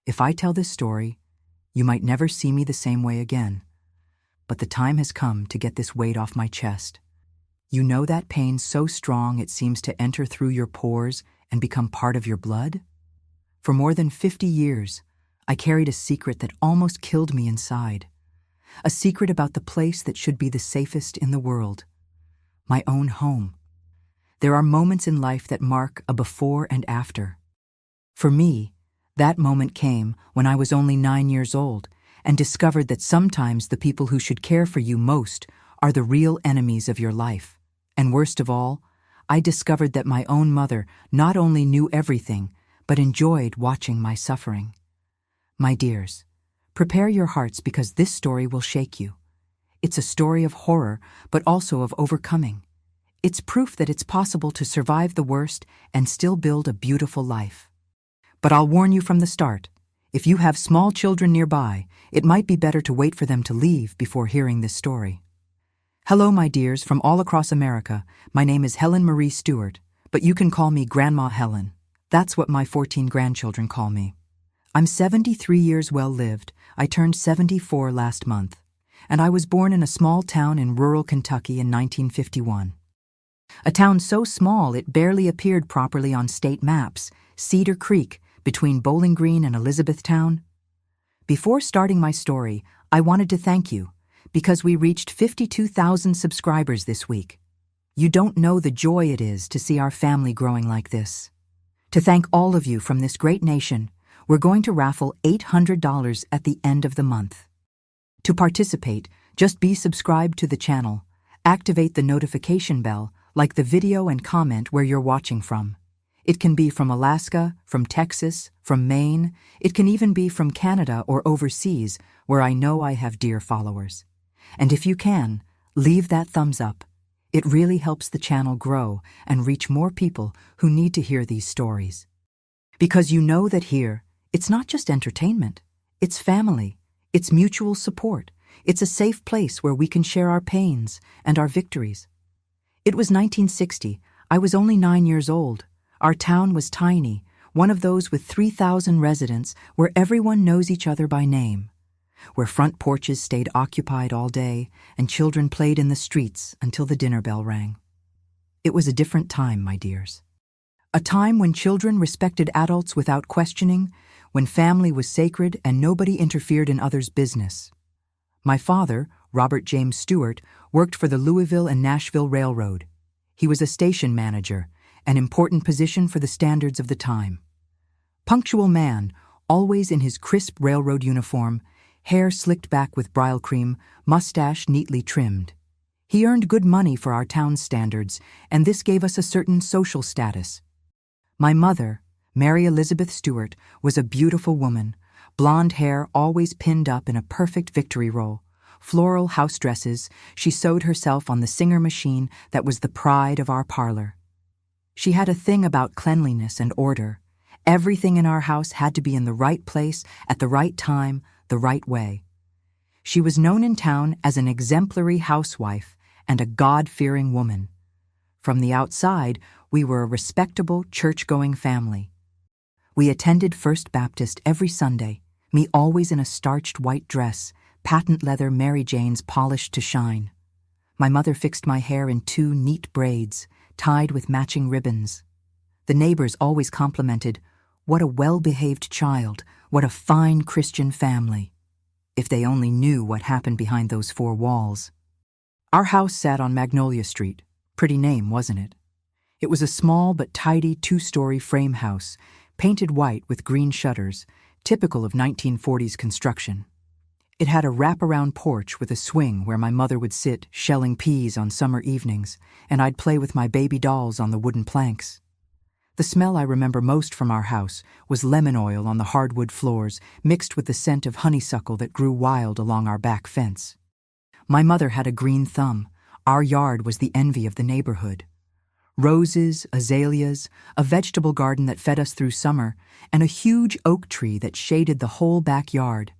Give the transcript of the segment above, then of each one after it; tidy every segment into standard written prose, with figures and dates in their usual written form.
If I tell this story, you might never see me the same way again. But the time has come to get this weight off my chest. You know that pain so strong it seems to enter through your pores and become part of your blood? For more than 50 years, I carried a secret that almost killed me inside. A secret about the place that should be the safest in the world. My own home. There are moments in life that mark a before and after. For me, that moment came when I was only 9 years old and discovered that sometimes the people who should care for you most are the real enemies of your life. And worst of all, I discovered that my own mother not only knew everything, but enjoyed watching my suffering. My dears, prepare your hearts because this story will shake you. It's a story of horror, but also of overcoming. It's proof that it's possible to survive the worst and still build a beautiful life. But I'll warn you from the start. If you have small children nearby, it might be better to wait for them to leave before hearing this story. Hello, my dears, from all across America. My name is Helen Marie Stewart, but you can call me Grandma Helen. That's what my 14 grandchildren call me. I'm 73 years well lived. I turned 74 last month, and I was born in a small town in rural Kentucky in 1951. A town so small it barely appeared properly on state maps, Cedar Creek, between Bowling Green and Elizabethtown. Before starting my story, I wanted to thank you, because we reached 52,000 subscribers this week. You don't know the joy it is to see our family growing like this. To thank all of you from this great nation, we're going to raffle $800 at the end of the month. To participate, just be subscribed to the channel, activate the notification bell, like the video and comment where you're watching from. It can be from Alaska, from Texas, from Maine. It can even be from Canada or overseas, where I know I have dear followers. And if you can, leave that thumbs up. It really helps the channel grow and reach more people who need to hear these stories. Because you know that here, it's not just entertainment. It's family. It's mutual support. It's a safe place where we can share our pains and our victories. It was 1960. I was only 9 years old. Our town was tiny, one of those with 3,000 residents where everyone knows each other by name, where front porches stayed occupied all day and children played in the streets until the dinner bell rang. It was a different time, my dears. A time when children respected adults without questioning, when family was sacred and nobody interfered in others' business. My father, Robert James Stewart, worked for the Louisville and Nashville Railroad. He was a station manager, an important position for the standards of the time. Punctual man, always in his crisp railroad uniform, hair slicked back with Brile cream, mustache neatly trimmed. He earned good money for our town's standards, and this gave us a certain social status. My mother, Mary Elizabeth Stewart, was a beautiful woman, blonde hair always pinned up in a perfect victory roll, floral house dresses. She sewed herself on the Singer machine that was the pride of our parlor. She had a thing about cleanliness and order. Everything in our house had to be in the right place, at the right time, the right way. She was known in town as an exemplary housewife and a God-fearing woman. From the outside, we were a respectable, church-going family. We attended First Baptist every Sunday, me always in a starched white dress, patent leather Mary Jane's polished to shine. My mother fixed my hair in 2 neat braids, tied with matching ribbons. The neighbors always complimented, "What a well-behaved child, what a fine Christian family." If they only knew what happened behind those 4 walls. Our house sat on Magnolia Street. Pretty name, wasn't it? It was a small but tidy 2-story frame house, painted white with green shutters, typical of 1940s construction. It had a wraparound porch with a swing where my mother would sit shelling peas on summer evenings, and I'd play with my baby dolls on the wooden planks. The smell I remember most from our house was lemon oil on the hardwood floors, mixed with the scent of honeysuckle that grew wild along our back fence. My mother had a green thumb. Our yard was the envy of the neighborhood. Roses, azaleas, a vegetable garden that fed us through summer, and a huge oak tree that shaded the whole backyard.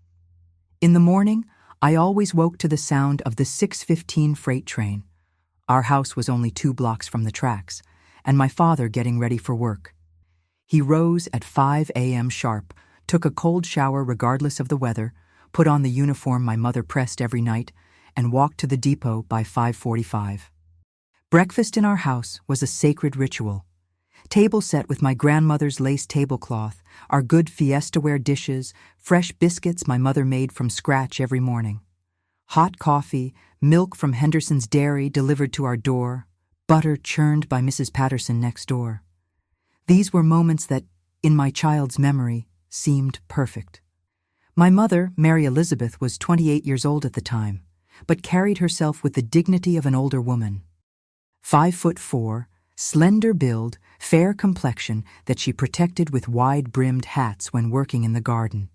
In the morning, I always woke to the sound of the 6:15 freight train. Our house was only 2 blocks from the tracks, and my father getting ready for work. He rose at 5 a.m. sharp, took a cold shower regardless of the weather, put on the uniform my mother pressed every night, and walked to the depot by 5:45. Breakfast in our house was a sacred ritual. Table set with my grandmother's lace tablecloth, our good fiesta-ware dishes, fresh biscuits my mother made from scratch every morning. Hot coffee, milk from Henderson's dairy delivered to our door, butter churned by Mrs. Patterson next door. These were moments that, in my child's memory, seemed perfect. My mother, Mary Elizabeth, was 28 years old at the time, but carried herself with the dignity of an older woman. 5'4", slender build, fair complexion that she protected with wide-brimmed hats when working in the garden.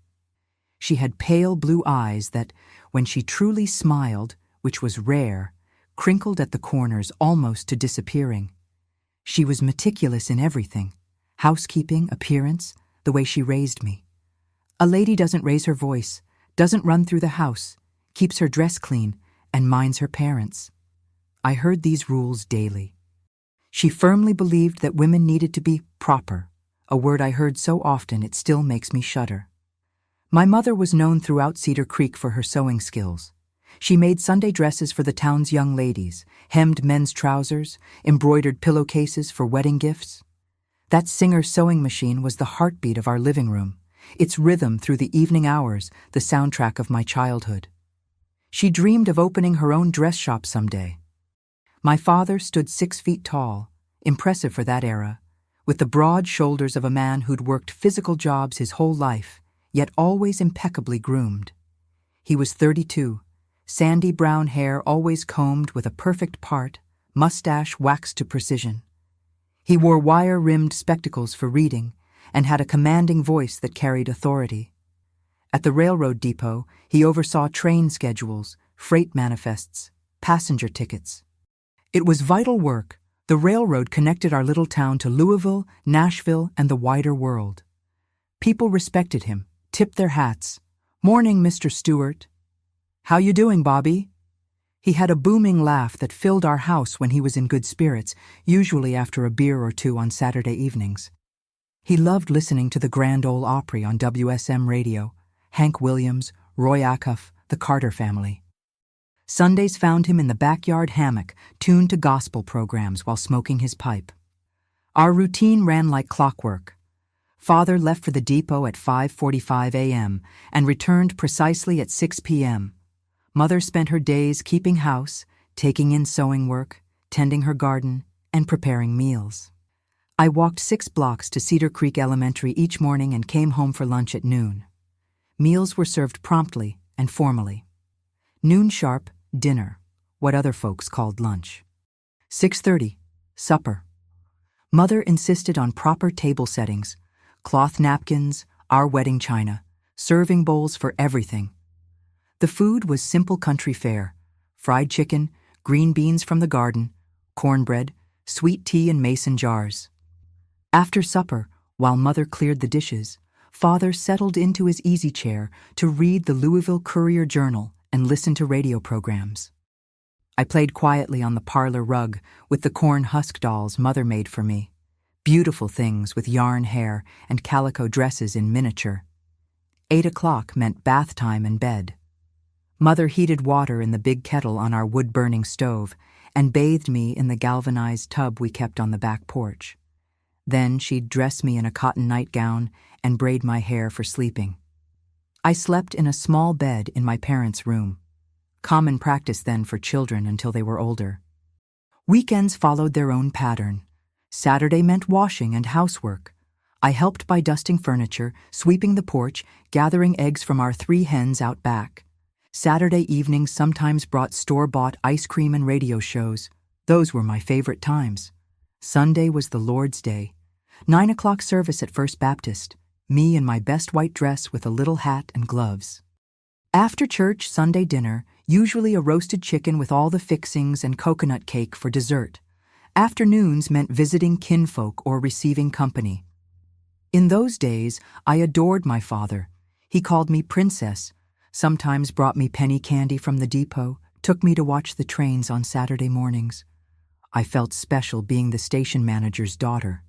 She had pale blue eyes that, when she truly smiled, which was rare, crinkled at the corners almost to disappearing. She was meticulous in everything: housekeeping, appearance, the way she raised me. A lady doesn't raise her voice, doesn't run through the house, keeps her dress clean, and minds her parents. I heard these rules daily. She firmly believed that women needed to be proper, a word I heard so often it still makes me shudder. My mother was known throughout Cedar Creek for her sewing skills. She made Sunday dresses for the town's young ladies, hemmed men's trousers, embroidered pillowcases for wedding gifts. That Singer sewing machine was the heartbeat of our living room, its rhythm through the evening hours, the soundtrack of my childhood. She dreamed of opening her own dress shop someday. My father stood 6 feet tall, impressive for that era, with the broad shoulders of a man who'd worked physical jobs his whole life, yet always impeccably groomed. He was 32, sandy brown hair always combed with a perfect part, mustache waxed to precision. He wore wire-rimmed spectacles for reading and had a commanding voice that carried authority. At the railroad depot, he oversaw train schedules, freight manifests, passenger tickets. It was vital work. The railroad connected our little town to Louisville, Nashville, and the wider world. People respected him, tipped their hats. "Morning, Mr. Stewart." "How you doing, Bobby?" He had a booming laugh that filled our house when he was in good spirits, usually after a beer or two on Saturday evenings. He loved listening to the Grand Ole Opry on WSM radio, Hank Williams, Roy Acuff, the Carter family. Sundays found him in the backyard hammock, tuned to gospel programs while smoking his pipe. Our routine ran like clockwork. Father left for the depot at 5:45 a.m. and returned precisely at 6 p.m. Mother spent her days keeping house, taking in sewing work, tending her garden, and preparing meals. I walked 6 blocks to Cedar Creek Elementary each morning and came home for lunch at noon. Meals were served promptly and formally. Noon sharp, dinner, what other folks called lunch. 6:30, supper. Mother insisted on proper table settings, cloth napkins, our wedding china, serving bowls for everything. The food was simple country fare: fried chicken, green beans from the garden, cornbread, sweet tea in mason jars. After supper, while Mother cleared the dishes, Father settled into his easy chair to read the Louisville Courier-Journal and listen to radio programs. I played quietly on the parlor rug with the corn husk dolls Mother made for me, beautiful things with yarn hair and calico dresses in miniature. 8 o'clock meant bath time and bed. Mother heated water in the big kettle on our wood-burning stove and bathed me in the galvanized tub we kept on the back porch. Then she'd dress me in a cotton nightgown and braid my hair for sleeping. I slept in a small bed in my parents' room. Common practice then for children until they were older. Weekends followed their own pattern. Saturday meant washing and housework. I helped by dusting furniture, sweeping the porch, gathering eggs from our 3 hens out back. Saturday evenings sometimes brought store-bought ice cream and radio shows. Those were my favorite times. Sunday was the Lord's Day. 9 o'clock service at First Baptist. Me in my best white dress with a little hat and gloves. After church, Sunday dinner, usually a roasted chicken with all the fixings and coconut cake for dessert. Afternoons meant visiting kinfolk or receiving company. In those days, I adored my father. He called me princess, sometimes brought me penny candy from the depot, took me to watch the trains on Saturday mornings. I felt special being the station manager's daughter.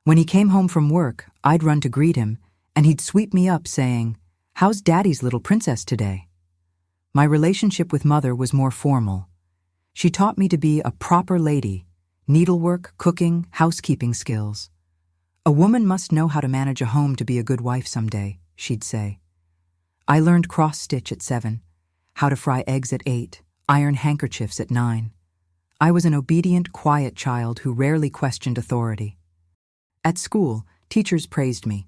When he came home from work, I'd run to greet him, and he'd sweep me up saying, "How's Daddy's little princess today?" My relationship with Mother was more formal. She taught me to be a proper lady, needlework, cooking, housekeeping skills. "A woman must know how to manage a home to be a good wife someday," she'd say. I learned cross-stitch at 7, how to fry eggs at 8, iron handkerchiefs at 9. I was an obedient, quiet child who rarely questioned authority. At school, teachers praised me.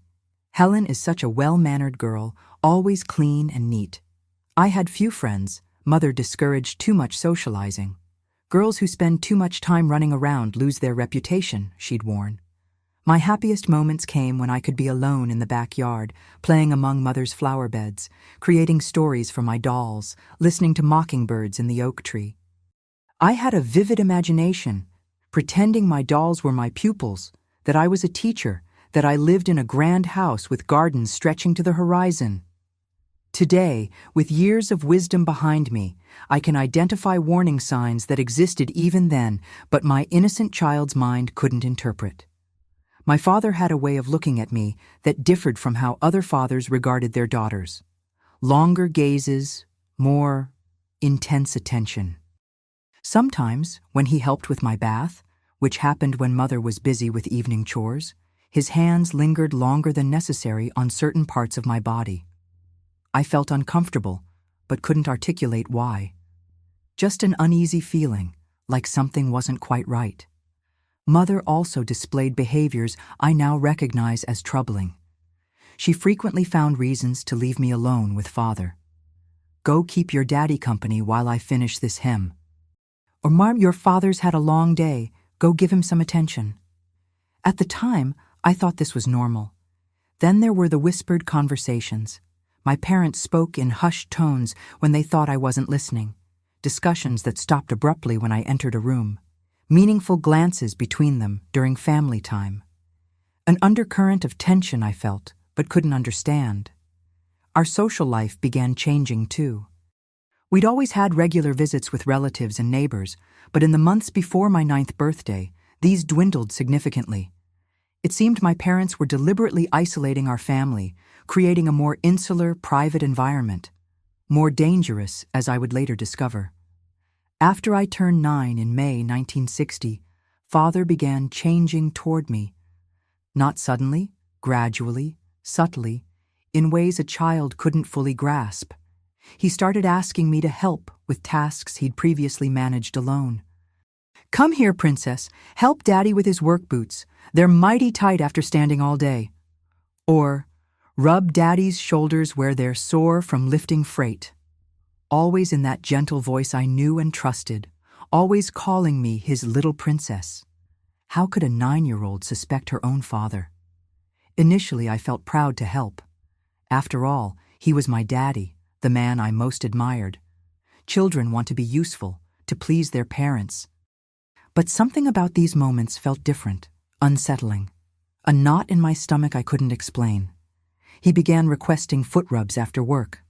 "Helen is such a well-mannered girl, always clean and neat." I had few friends. Mother discouraged too much socializing. "Girls who spend too much time running around lose their reputation," she'd warn. My happiest moments came when I could be alone in the backyard, playing among Mother's flower beds, creating stories for my dolls, listening to mockingbirds in the oak tree. I had a vivid imagination, pretending my dolls were my pupils, that I was a teacher, that I lived in a grand house with gardens stretching to the horizon. Today, with years of wisdom behind me, I can identify warning signs that existed even then, but my innocent child's mind couldn't interpret. My father had a way of looking at me that differed from how other fathers regarded their daughters. Longer gazes, more intense attention. Sometimes, when he helped with my bath, which happened when Mother was busy with evening chores, his hands lingered longer than necessary on certain parts of my body. I felt uncomfortable, but couldn't articulate why. Just an uneasy feeling, like something wasn't quite right. Mother also displayed behaviors I now recognize as troubling. She frequently found reasons to leave me alone with Father. "Go keep your daddy company while I finish this hymn." Or, "Mom, your father's had a long day. Go give him some attention." At the time, I thought this was normal. Then there were the whispered conversations. My parents spoke in hushed tones when they thought I wasn't listening. Discussions that stopped abruptly when I entered a room. Meaningful glances between them during family time. An undercurrent of tension I felt, but couldn't understand. Our social life began changing too. We'd always had regular visits with relatives and neighbors, but in the months before my 9th birthday, these dwindled significantly. It seemed my parents were deliberately isolating our family, creating a more insular, private environment. More dangerous, as I would later discover. After I turned 9 in May 1960, Father began changing toward me. Not suddenly, gradually, subtly, in ways a child couldn't fully grasp. He started asking me to help with tasks he'd previously managed alone. "Come here, princess. Help Daddy with his work boots. They're mighty tight after standing all day." Or, "Rub Daddy's shoulders where they're sore from lifting freight." Always in that gentle voice I knew and trusted, always calling me his little princess. How could a 9-year-old suspect her own father? Initially, I felt proud to help. After all, he was my daddy, the man I most admired. Children want to be useful, to please their parents. But something about these moments felt different, unsettling. A knot in my stomach I couldn't explain. He began requesting foot rubs after work.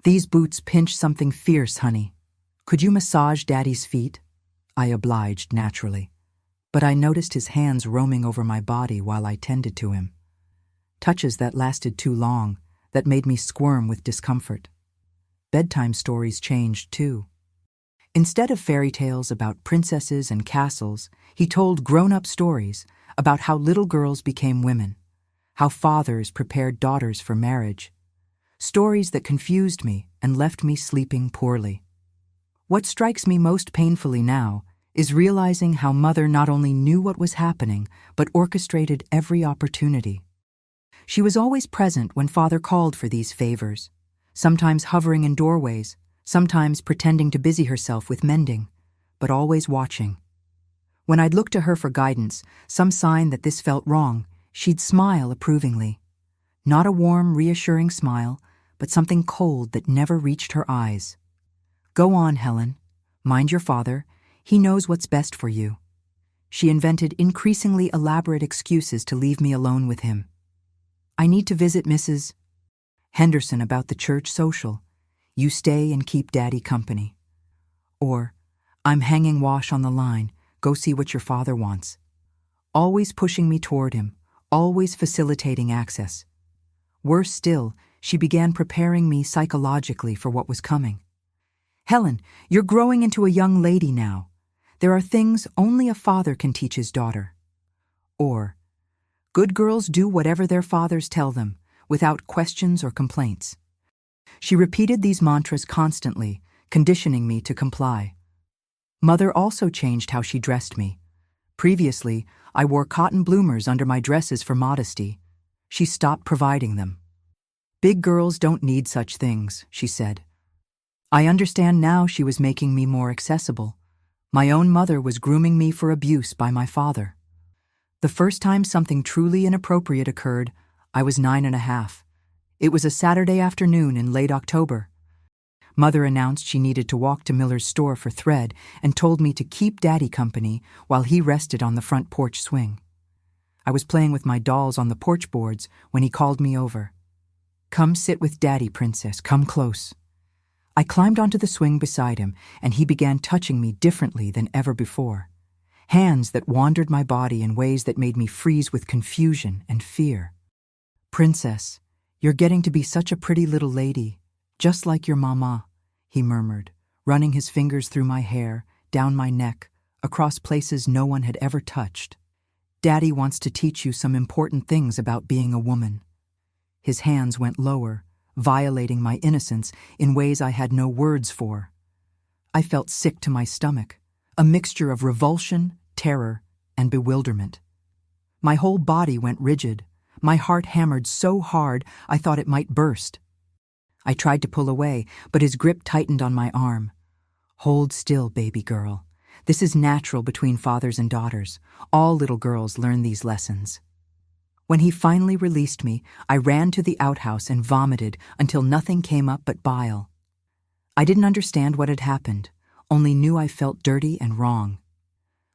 "These boots pinch something fierce, honey. Could you massage Daddy's feet?" I obliged naturally, but I noticed his hands roaming over my body while I tended to him. Touches that lasted too long, that made me squirm with discomfort. Bedtime stories changed too. Instead of fairy tales about princesses and castles, he told grown-up stories about how little girls became women, how fathers prepared daughters for marriage. Stories that confused me and left me sleeping poorly. What strikes me most painfully now is realizing how Mother not only knew what was happening, but orchestrated every opportunity. She was always present when Father called for these favors, sometimes hovering in doorways, sometimes pretending to busy herself with mending, but always watching. When I'd look to her for guidance, some sign that this felt wrong, she'd smile approvingly. Not a warm, reassuring smile, but something cold that never reached her eyes. "Go on, Helen. Mind your father. He knows what's best for you." She invented increasingly elaborate excuses to leave me alone with him. "I need to visit Mrs. Henderson about the church social. You stay and keep Daddy company." Or, "I'm hanging wash on the line. Go see what your father wants." Always pushing me toward him, always facilitating access. Worse still, she began preparing me psychologically for what was coming. "Helen, you're growing into a young lady now. There are things only a father can teach his daughter." Or, "Good girls do whatever their fathers tell them, without questions or complaints." She repeated these mantras constantly, conditioning me to comply. Mother also changed how she dressed me. Previously, I wore cotton bloomers under my dresses for modesty. She stopped providing them. "Big girls don't need such things," she said. I understand now she was making me more accessible. My own mother was grooming me for abuse by my father. The first time something truly inappropriate occurred, I was 9.5. It was a Saturday afternoon in late October. Mother announced she needed to walk to Miller's store for thread and told me to keep Daddy company while he rested on the front porch swing. I was playing with my dolls on the porch boards when he called me over. "Come sit with Daddy, Princess. Come close." I climbed onto the swing beside him, and he began touching me differently than ever before. Hands that wandered my body in ways that made me freeze with confusion and fear. "Princess, you're getting to be such a pretty little lady, just like your mama," he murmured, running his fingers through my hair, down my neck, across places no one had ever touched. "Daddy wants to teach you some important things about being a woman." His hands went lower, violating my innocence in ways I had no words for. I felt sick to my stomach, a mixture of revulsion, terror, and bewilderment. My whole body went rigid. My heart hammered so hard I thought it might burst. I tried to pull away, but his grip tightened on my arm. "Hold still, baby girl. This is natural between fathers and daughters. All little girls learn these lessons." When he finally released me, I ran to the outhouse and vomited until nothing came up but bile. I didn't understand what had happened, only knew I felt dirty and wrong.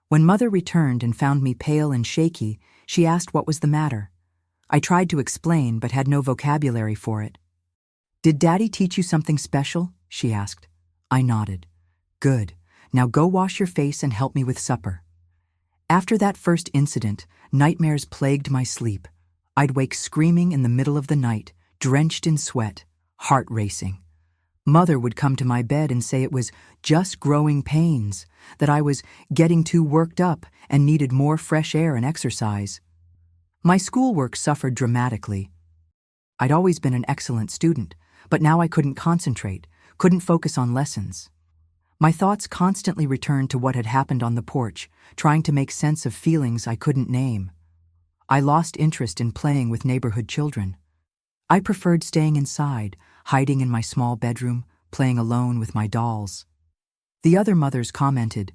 When Mother returned and found me pale and shaky, she asked what was the matter. I tried to explain but had no vocabulary for it. "Did Daddy teach you something special?" she asked. I nodded. "Good. Now go wash your face and help me with supper." After that first incident, nightmares plagued my sleep. I'd wake screaming in the middle of the night, drenched in sweat, heart racing. Mother would come to my bed and say it was just growing pains, that I was getting too worked up and needed more fresh air and exercise. My schoolwork suffered dramatically. I'd always been an excellent student, but now I couldn't concentrate, couldn't focus on lessons. My thoughts constantly returned to what had happened on the porch, trying to make sense of feelings I couldn't name. I lost interest in playing with neighborhood children. I preferred staying inside, hiding in my small bedroom, playing alone with my dolls. The other mothers commented,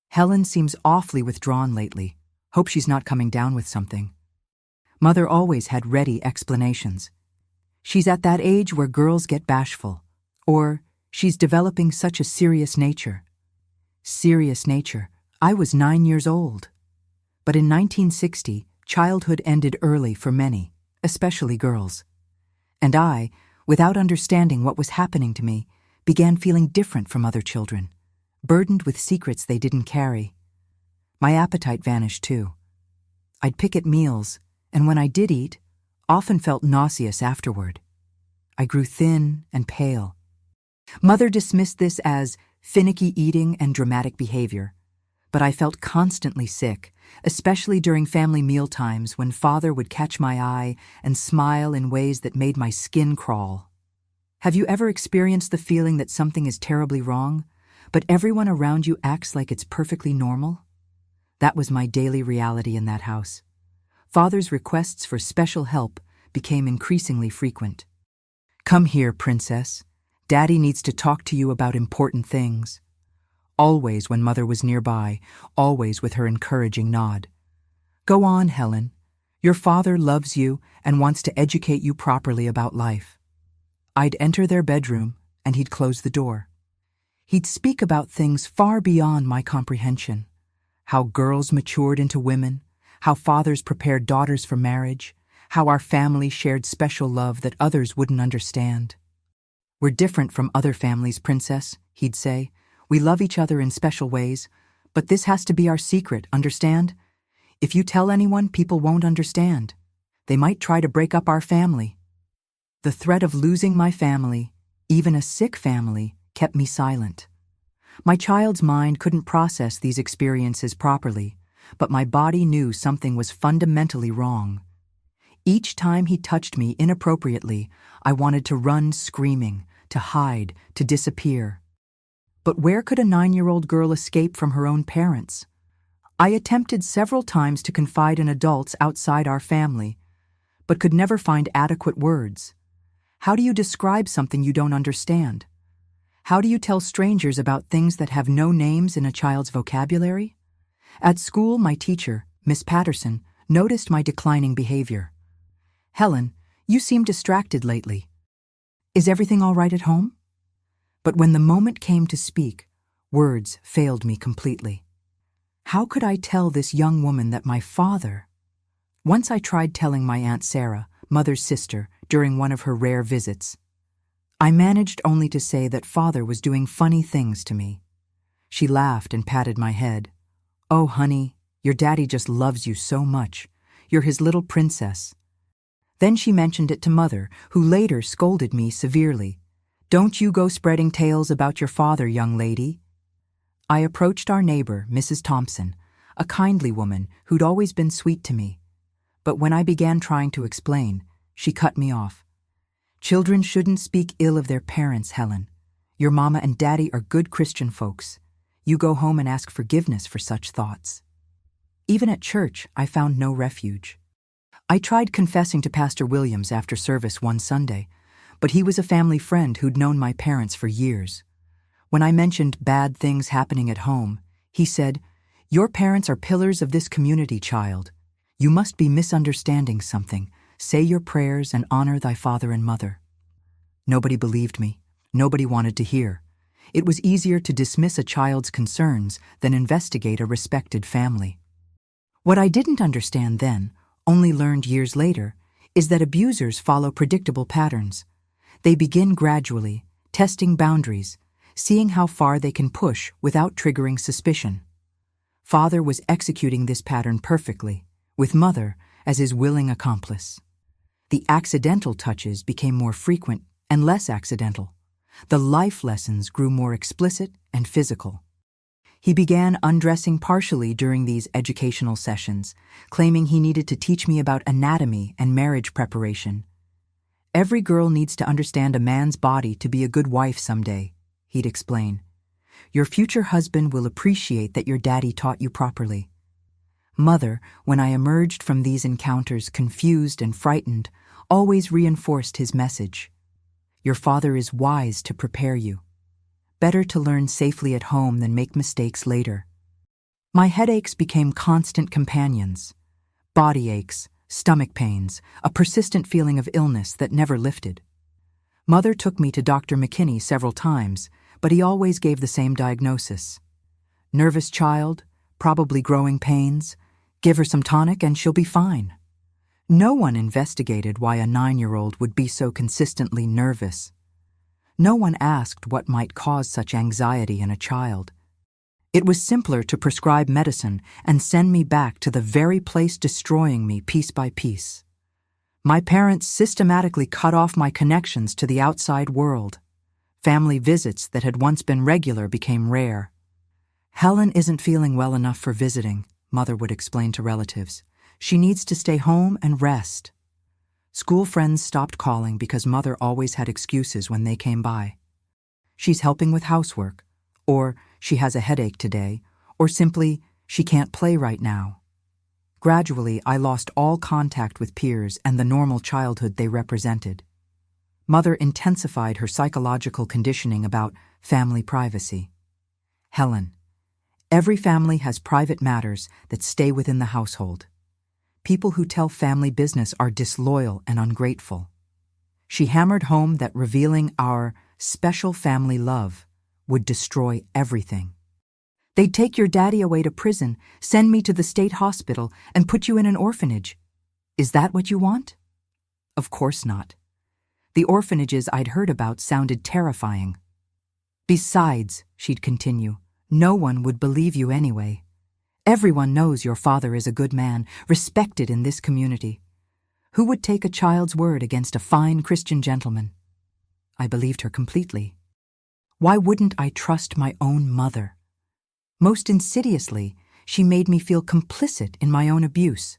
"Helen seems awfully withdrawn lately. Hope she's not coming down with something." Mother always had ready explanations. "She's at that age where girls get bashful," or "she's developing such a serious nature." Serious nature. I was 9 years old. But in 1960, childhood ended early for many, especially girls. And I, without understanding what was happening to me, began feeling different from other children, burdened with secrets they didn't carry. My appetite vanished too. I'd pick at meals, and when I did eat, often felt nauseous afterward. I grew thin and pale. Mother dismissed this as finicky eating and dramatic behavior, but I felt constantly sick, especially during family meal times when Father would catch my eye and smile in ways that made my skin crawl. Have you ever experienced the feeling that something is terribly wrong, but everyone around you acts like it's perfectly normal? That was my daily reality in that house. Father's requests for special help became increasingly frequent. "Come here, Princess. Daddy needs to talk to you about important things." Always when Mother was nearby, always with her encouraging nod. "Go on, Helen. Your father loves you and wants to educate you properly about life." I'd enter their bedroom, and he'd close the door. He'd speak about things far beyond my comprehension. How girls matured into women, how fathers prepared daughters for marriage, how our family shared special love that others wouldn't understand. "We're different from other families, Princess," he'd say. "We love each other in special ways, but this has to be our secret, understand? If you tell anyone, people won't understand. They might try to break up our family." The threat of losing my family, even a sick family, kept me silent. My child's mind couldn't process these experiences properly, but my body knew something was fundamentally wrong. Each time he touched me inappropriately, I wanted to run screaming, to hide, to disappear. But where could a 9-year-old girl escape from her own parents? I attempted several times to confide in adults outside our family, but could never find adequate words. How do you describe something you don't understand? How do you tell strangers about things that have no names in a child's vocabulary? At school, my teacher, Miss Patterson, noticed my declining behavior. "Helen, you seem distracted lately. Is everything all right at home?" But when the moment came to speak, words failed me completely. How could I tell this young woman that my father— Once I tried telling my Aunt Sarah, Mother's sister, during one of her rare visits. I managed only to say that Father was doing funny things to me. She laughed and patted my head. "Oh, honey, your daddy just loves you so much. You're his little princess." Then she mentioned it to Mother, who later scolded me severely. "Don't you go spreading tales about your father, young lady." I approached our neighbor, Mrs. Thompson, a kindly woman who'd always been sweet to me. But when I began trying to explain, she cut me off. "Children shouldn't speak ill of their parents, Helen. Your mama and daddy are good Christian folks. You go home and ask forgiveness for such thoughts." Even at church, I found no refuge. I tried confessing to Pastor Williams after service one Sunday, but he was a family friend who'd known my parents for years. When I mentioned bad things happening at home, he said, "Your parents are pillars of this community, child. You must be misunderstanding something. Say your prayers and honor thy father and mother." Nobody believed me. Nobody wanted to hear. It was easier to dismiss a child's concerns than investigate a respected family. What I didn't understand then, only learned years later, is that abusers follow predictable patterns. They begin gradually, testing boundaries, seeing how far they can push without triggering suspicion. Father was executing this pattern perfectly, with Mother as his willing accomplice. The accidental touches became more frequent and less accidental. The life lessons grew more explicit and physical. He began undressing partially during these educational sessions, claiming he needed to teach me about anatomy and marriage preparation. "Every girl needs to understand a man's body to be a good wife someday," he'd explain. "Your future husband will appreciate that your daddy taught you properly." Mother, when I emerged from these encounters confused and frightened, always reinforced his message. "Your father is wise to prepare you. Better to learn safely at home than make mistakes later." My headaches became constant companions. Body aches, stomach pains, a persistent feeling of illness that never lifted. Mother took me to Dr. McKinney several times, but he always gave the same diagnosis. "Nervous child, probably growing pains. Give her some tonic and she'll be fine." No one investigated why a 9-year-old would be so consistently nervous. No one asked what might cause such anxiety in a child. It was simpler to prescribe medicine and send me back to the very place destroying me piece by piece. My parents systematically cut off my connections to the outside world. Family visits that had once been regular became rare. "Helen isn't feeling well enough for visiting," Mother would explain to relatives. "She needs to stay home and rest." School friends stopped calling because Mother always had excuses when they came by. "She's helping with housework," or "she has a headache today," or simply, "she can't play right now." Gradually, I lost all contact with peers and the normal childhood they represented. Mother intensified her psychological conditioning about family privacy. "Helen, every family has private matters that stay within the household. People who tell family business are disloyal and ungrateful." She hammered home that revealing our special family love would destroy everything. "They'd take your daddy away to prison, send me to the state hospital, and put you in an orphanage. Is that what you want?" Of course not. The orphanages I'd heard about sounded terrifying. "Besides," she'd continue, "no one would believe you anyway. Everyone knows your father is a good man, respected in this community. Who would take a child's word against a fine Christian gentleman? I believed her completely. Why wouldn't I trust my own mother? Most insidiously, she made me feel complicit in my own abuse.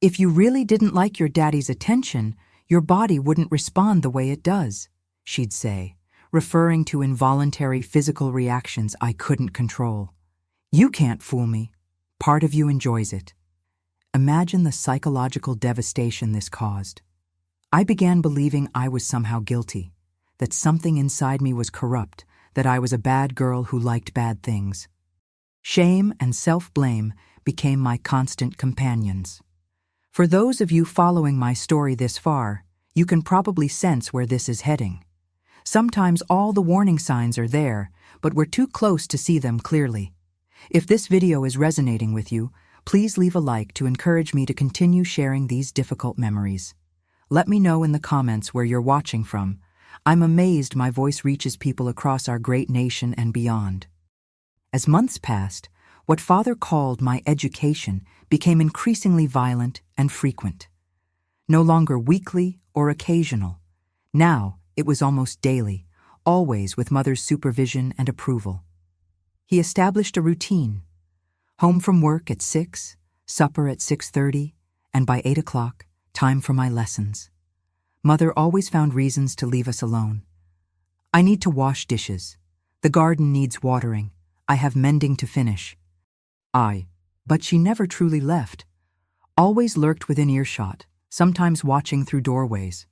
If you really didn't like your daddy's attention, your body wouldn't respond the way it does, she'd say, referring to involuntary physical reactions I couldn't control. You can't fool me. Part of you enjoys it. Imagine the psychological devastation this caused. I began believing I was somehow guilty, that something inside me was corrupt, that I was a bad girl who liked bad things. Shame and self-blame became my constant companions. For those of you following my story this far, you can probably sense where this is heading. Sometimes all the warning signs are there, but we're too close to see them clearly. If this video is resonating with you, please leave a like to encourage me to continue sharing these difficult memories. Let me know in the comments where you're watching from. I'm amazed my voice reaches people across our great nation and beyond. As months passed, what Father called my education became increasingly violent and frequent. No longer weekly or occasional. Now, it was almost daily, always with Mother's supervision and approval. He established a routine. Home from work at 6, supper at 6:30, and by 8 o'clock, time for my lessons. Mother always found reasons to leave us alone. I need to wash dishes. The garden needs watering. I have mending to finish. But she never truly left. Always lurked within earshot, sometimes watching through doorways.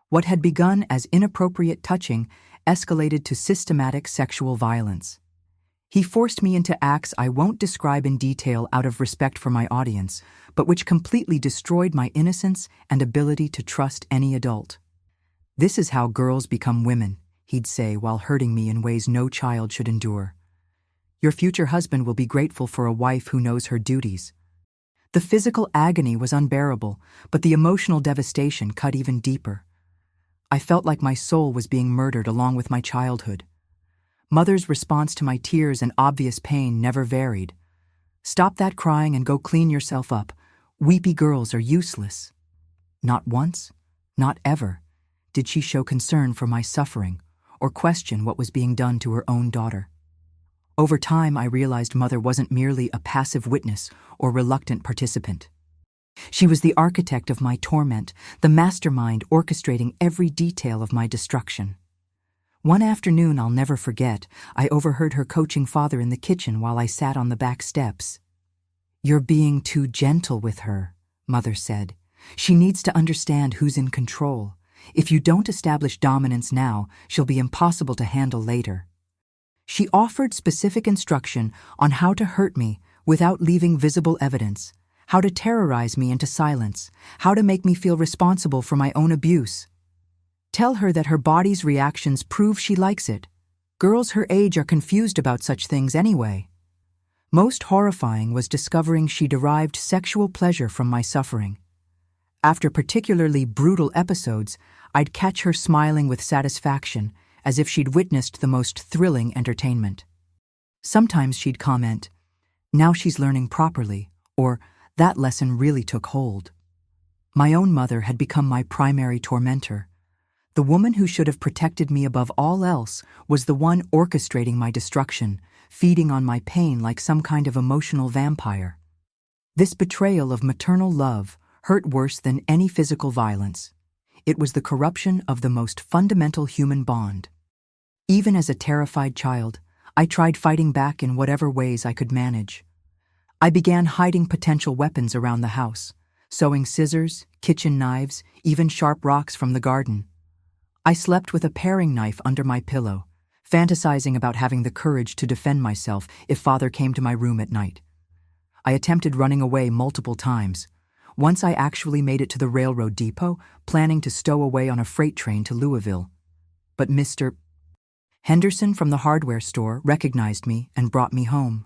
What had begun as inappropriate touching escalated to systematic sexual violence. He forced me into acts I won't describe in detail out of respect for my audience, but which completely destroyed my innocence and ability to trust any adult. This is how girls become women, he'd say while hurting me in ways no child should endure. Your future husband will be grateful for a wife who knows her duties. The physical agony was unbearable, but the emotional devastation cut even deeper. I felt like my soul was being murdered along with my childhood. Mother's response to my tears and obvious pain never varied. Stop that crying and go clean yourself up. Weepy girls are useless. Not once, not ever, did she show concern for my suffering or question what was being done to her own daughter. Over time, I realized Mother wasn't merely a passive witness or reluctant participant. She was the architect of my torment, the mastermind orchestrating every detail of my destruction. One afternoon I'll never forget, I overheard her coaching Father in the kitchen while I sat on the back steps. "You're being too gentle with her," Mother said. "She needs to understand who's in control. If you don't establish dominance now, she'll be impossible to handle later." She offered specific instruction on how to hurt me without leaving visible evidence, how to terrorize me into silence, how to make me feel responsible for my own abuse. Tell her that her body's reactions prove she likes it. Girls her age are confused about such things anyway. Most horrifying was discovering she derived sexual pleasure from my suffering. After particularly brutal episodes, I'd catch her smiling with satisfaction, as if she'd witnessed the most thrilling entertainment. Sometimes she'd comment, "Now she's learning properly," or "That lesson really took hold." My own mother had become my primary tormentor. The woman who should have protected me above all else was the one orchestrating my destruction, feeding on my pain like some kind of emotional vampire. This betrayal of maternal love hurt worse than any physical violence. It was the corruption of the most fundamental human bond. Even as a terrified child, I tried fighting back in whatever ways I could manage. I began hiding potential weapons around the house, sewing scissors, kitchen knives, even sharp rocks from the garden. I slept with a paring knife under my pillow, fantasizing about having the courage to defend myself if Father came to my room at night. I attempted running away multiple times. Once I actually made it to the railroad depot, planning to stow away on a freight train to Louisville. But Mr. Henderson from the hardware store recognized me and brought me home.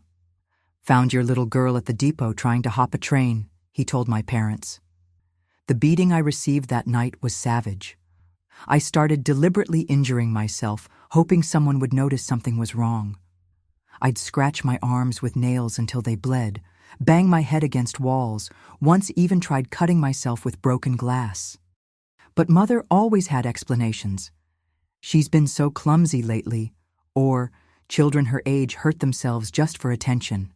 "Found your little girl at the depot trying to hop a train," he told my parents. The beating I received that night was savage. I started deliberately injuring myself, hoping someone would notice something was wrong. I'd scratch my arms with nails until they bled, bang my head against walls, once even tried cutting myself with broken glass. But Mother always had explanations. "She's been so clumsy lately," or "Children her age hurt themselves just for attention."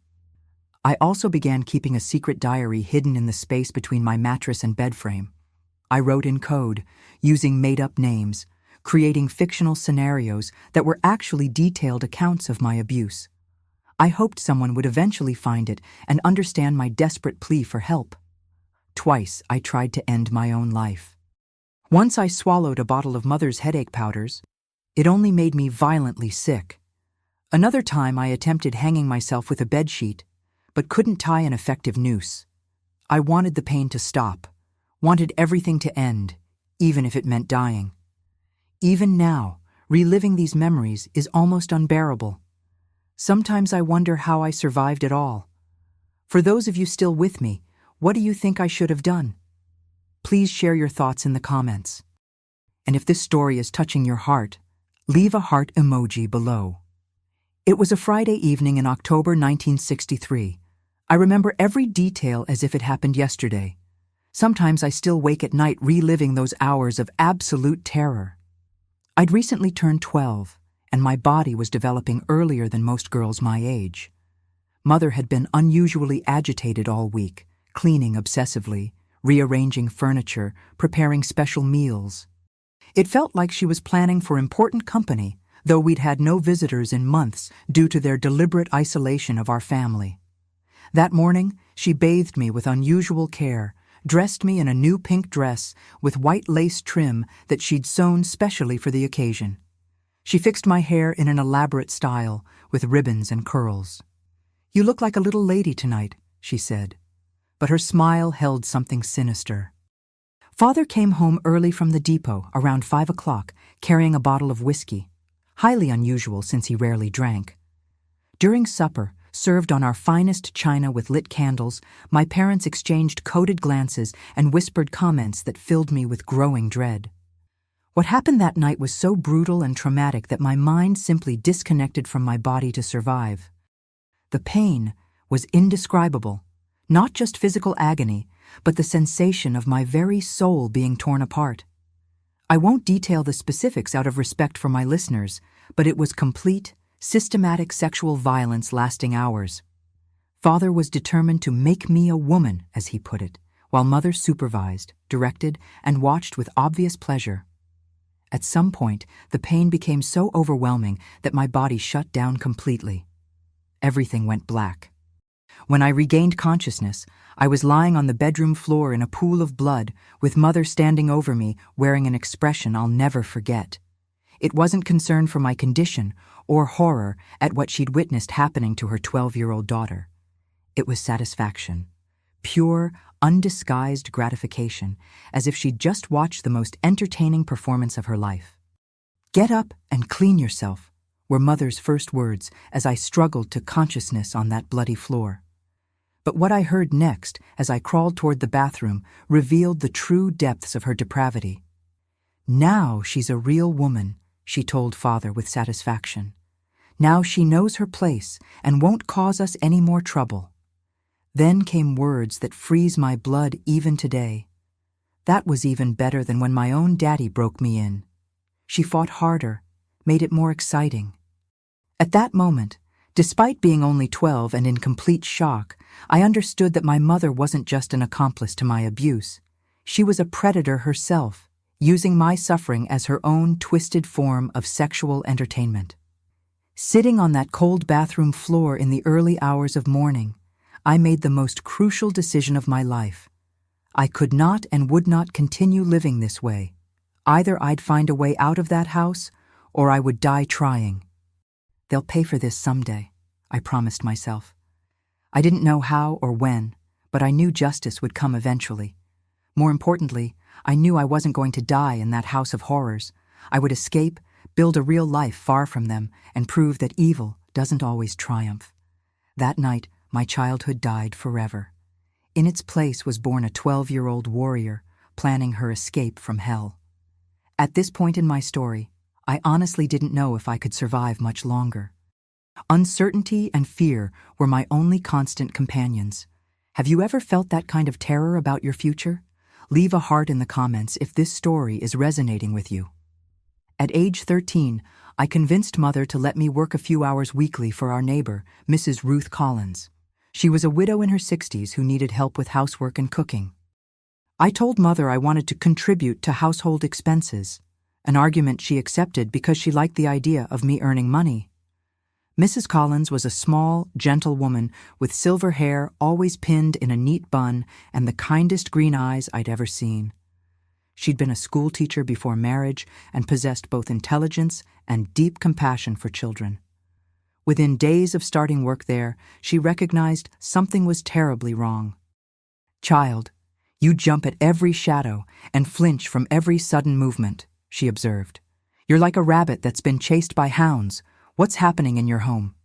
I also began keeping a secret diary hidden in the space between my mattress and bed frame. I wrote in code, using made-up names, creating fictional scenarios that were actually detailed accounts of my abuse. I hoped someone would eventually find it and understand my desperate plea for help. Twice I tried to end my own life. Once I swallowed a bottle of Mother's headache powders. It only made me violently sick. Another time I attempted hanging myself with a bedsheet, but couldn't tie an effective noose. I wanted the pain to stop, wanted everything to end, even if it meant dying. Even now, reliving these memories is almost unbearable. Sometimes I wonder how I survived it all. For those of you still with me, what do you think I should have done? Please share your thoughts in the comments. And if this story is touching your heart, leave a heart emoji below. It was a Friday evening in October 1963. I remember every detail as if it happened yesterday. Sometimes I still wake at night reliving those hours of absolute terror. I'd recently turned 12, and my body was developing earlier than most girls my age. Mother had been unusually agitated all week, cleaning obsessively, rearranging furniture, preparing special meals. It felt like she was planning for important company, though we'd had no visitors in months due to their deliberate isolation of our family. That morning, she bathed me with unusual care, dressed me in a new pink dress with white lace trim that she'd sewn specially for the occasion. She fixed my hair in an elaborate style, with ribbons and curls. "You look like a little lady tonight," she said. But her smile held something sinister. Father came home early from the depot, around 5 o'clock, carrying a bottle of whiskey, highly unusual since he rarely drank. During supper, served on our finest china with lit candles, my parents exchanged coded glances and whispered comments that filled me with growing dread. What happened that night was so brutal and traumatic that my mind simply disconnected from my body to survive. The pain was indescribable, not just physical agony, but the sensation of my very soul being torn apart. I won't detail the specifics out of respect for my listeners, but it was complete, systematic sexual violence lasting hours. Father was determined to make me a woman, as he put it, while Mother supervised, directed, and watched with obvious pleasure. At some point, the pain became so overwhelming that my body shut down completely. Everything went black. When I regained consciousness, I was lying on the bedroom floor in a pool of blood, with Mother standing over me, wearing an expression I'll never forget. It wasn't concern for my condition or horror at what she'd witnessed happening to her 12-year-old daughter. It was satisfaction. Pure, undisguised gratification, as if she'd just watched the most entertaining performance of her life. "Get up and clean yourself," were Mother's first words as I struggled to consciousness on that bloody floor. But what I heard next, as I crawled toward the bathroom, revealed the true depths of her depravity. "Now she's a real woman," she told Father with satisfaction. "Now she knows her place and won't cause us any more trouble." Then came words that freeze my blood even today. That was even better than when my own daddy broke me in. She fought harder, made it more exciting. At that moment, despite being only 12 and in complete shock, I understood that my mother wasn't just an accomplice to my abuse. She was a predator herself, using my suffering as her own twisted form of sexual entertainment. Sitting on that cold bathroom floor in the early hours of morning, I made the most crucial decision of my life. I could not and would not continue living this way. Either I'd find a way out of that house, or I would die trying. "They'll pay for this someday," I promised myself. I didn't know how or when, but I knew justice would come eventually. More importantly, I knew I wasn't going to die in that house of horrors. I would escape, build a real life far from them, and prove that evil doesn't always triumph. That night, my childhood died forever. In its place was born a 12-year-old warrior, planning her escape from hell. At this point in my story, I honestly didn't know if I could survive much longer. Uncertainty and fear were my only constant companions. Have you ever felt that kind of terror about your future? Leave a heart in the comments if this story is resonating with you. At age 13, I convinced Mother to let me work a few hours weekly for our neighbor, Mrs. Ruth Collins. She was a widow in her 60s who needed help with housework and cooking. I told Mother I wanted to contribute to household expenses, an argument she accepted because she liked the idea of me earning money. Mrs. Collins was a small, gentle woman with silver hair always pinned in a neat bun and the kindest green eyes I'd ever seen. She'd been a school teacher before marriage and possessed both intelligence and deep compassion for children. Within days of starting work there, she recognized something was terribly wrong. "Child, you jump at every shadow and flinch from every sudden movement," she observed. "You're like a rabbit that's been chased by hounds. What's happening in your home?"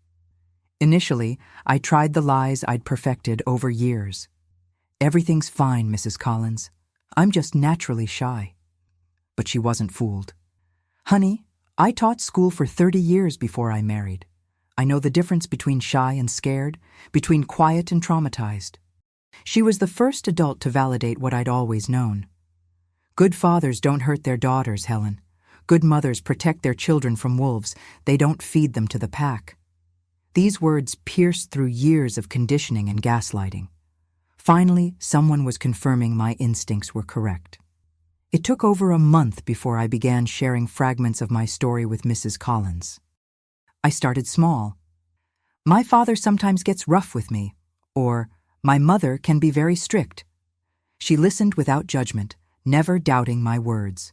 Initially, I tried the lies I'd perfected over years. "Everything's fine, Mrs. Collins. I'm just naturally shy." But she wasn't fooled. "Honey, I taught school for 30 years before I married. I know the difference between shy and scared, between quiet and traumatized." She was the first adult to validate what I'd always known. "Good fathers don't hurt their daughters, Helen. Good mothers protect their children from wolves. They don't feed them to the pack." These words pierced through years of conditioning and gaslighting. Finally, someone was confirming my instincts were correct. It took over a month before I began sharing fragments of my story with Mrs. Collins. I started small. "My father sometimes gets rough with me," or "My mother can be very strict." She listened without judgment, never doubting my words.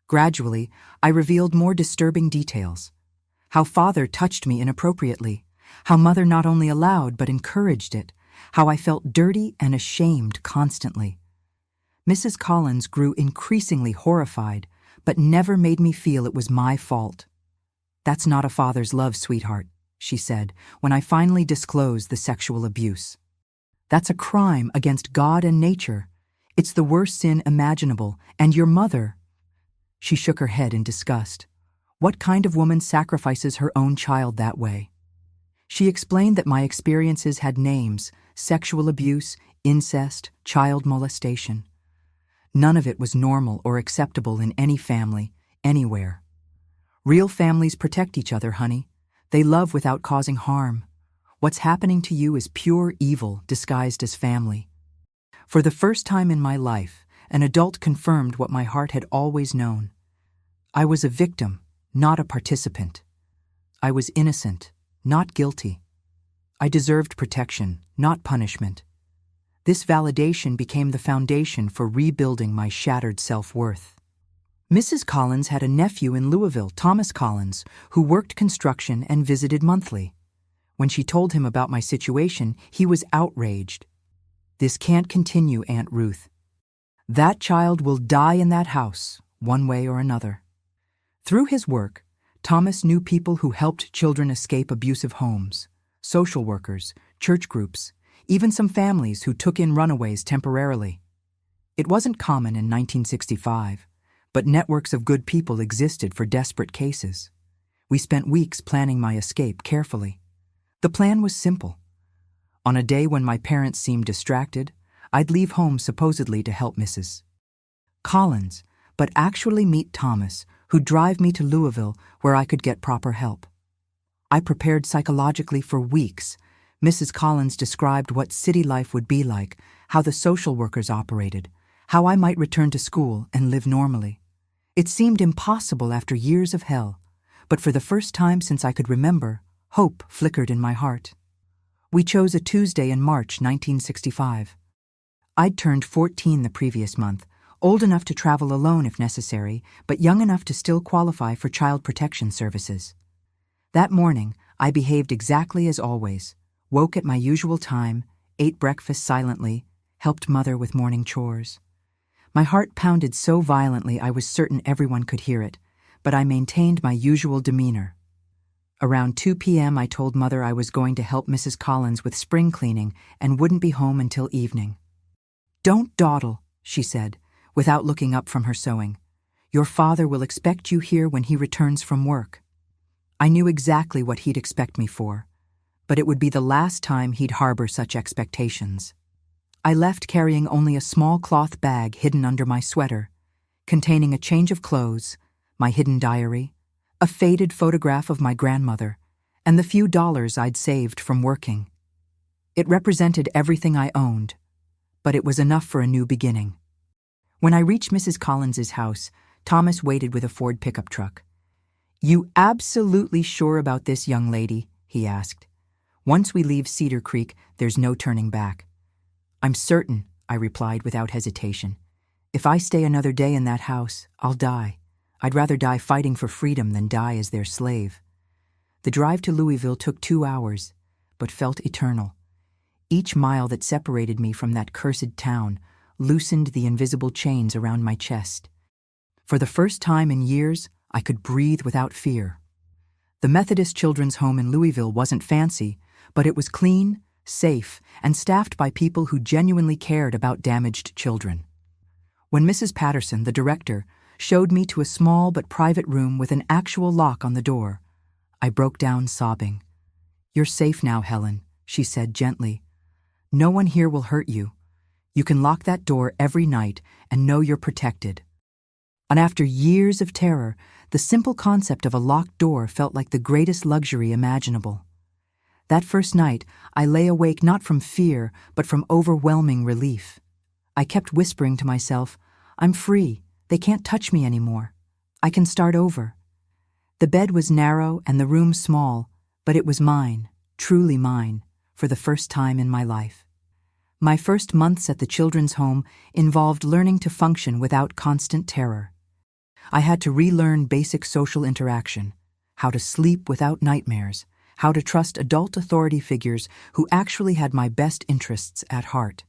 Gradually, I revealed more disturbing details. How father touched me inappropriately, how mother not only allowed but encouraged it, how I felt dirty and ashamed constantly. Mrs. Collins grew increasingly horrified, but never made me feel it was my fault. "That's not a father's love, sweetheart," she said, when I finally disclosed the sexual abuse. "That's a crime against God and nature. It's the worst sin imaginable, and your mother—" She shook her head in disgust. What kind of woman sacrifices her own child that way? She explained that my experiences had names: sexual abuse, incest, child molestation. None of it was normal or acceptable in any family, anywhere. Real families protect each other, honey. They love without causing harm. What's happening to you is pure evil disguised as family. For the first time in my life, an adult confirmed what my heart had always known. I was a victim, not a participant. I was innocent, not guilty. I deserved protection, not punishment. This validation became the foundation for rebuilding my shattered self-worth. Mrs. Collins had a nephew in Louisville, Thomas Collins, who worked construction and visited monthly. When she told him about my situation, he was outraged. "This can't continue, Aunt Ruth. That child will die in that house, one way or another." Through his work, Thomas knew people who helped children escape abusive homes, social workers, church groups, even some families who took in runaways temporarily. It wasn't common in 1965, but networks of good people existed for desperate cases. We spent weeks planning my escape carefully. The plan was simple. On a day when my parents seemed distracted, I'd leave home supposedly to help Mrs. Collins, but actually meet Thomas, who'd drive me to Louisville where I could get proper help. I prepared psychologically for weeks. Mrs. Collins described what city life would be like, how the social workers operated, how I might return to school and live normally. It seemed impossible after years of hell, but for the first time since I could remember, hope flickered in my heart. We chose a Tuesday in March 1965. I'd turned 14 the previous month, old enough to travel alone if necessary, but young enough to still qualify for child protection services. That morning, I behaved exactly as always, woke at my usual time, ate breakfast silently, helped Mother with morning chores. My heart pounded so violently I was certain everyone could hear it, but I maintained my usual demeanor. Around 2 p.m. I told Mother I was going to help Mrs. Collins with spring cleaning and wouldn't be home until evening. "Don't dawdle," she said, without looking up from her sewing. "Your father will expect you here when he returns from work." I knew exactly what he'd expect me for, but it would be the last time he'd harbor such expectations. I left carrying only a small cloth bag hidden under my sweater, containing a change of clothes, my hidden diary, a faded photograph of my grandmother, and the few dollars I'd saved from working. It represented everything I owned, but it was enough for a new beginning. When I reached Mrs. Collins's house, Thomas waited with a Ford pickup truck. "You absolutely sure about this, young lady?" he asked. "Once we leave Cedar Creek, there's no turning back." "I'm certain," I replied without hesitation. "If I stay another day in that house, I'll die. I'd rather die fighting for freedom than die as their slave." The drive to Louisville took 2 hours, but felt eternal. Each mile that separated me from that cursed town loosened the invisible chains around my chest. For the first time in years, I could breathe without fear. The Methodist Children's Home in Louisville wasn't fancy, but it was clean, safe, and staffed by people who genuinely cared about damaged children. When Mrs. Patterson, the director, showed me to a small but private room with an actual lock on the door, I broke down sobbing. "You're safe now, Helen," she said gently. "No one here will hurt you. You can lock that door every night and know you're protected." And after years of terror, the simple concept of a locked door felt like the greatest luxury imaginable. That first night, I lay awake not from fear, but from overwhelming relief. I kept whispering to myself, "I'm free. They can't touch me anymore. I can start over." The bed was narrow and the room small, but it was mine, truly mine, for the first time in my life. My first months at the children's home involved learning to function without constant terror. I had to relearn basic social interaction, how to sleep without nightmares, how to trust adult authority figures who actually had my best interests at heart.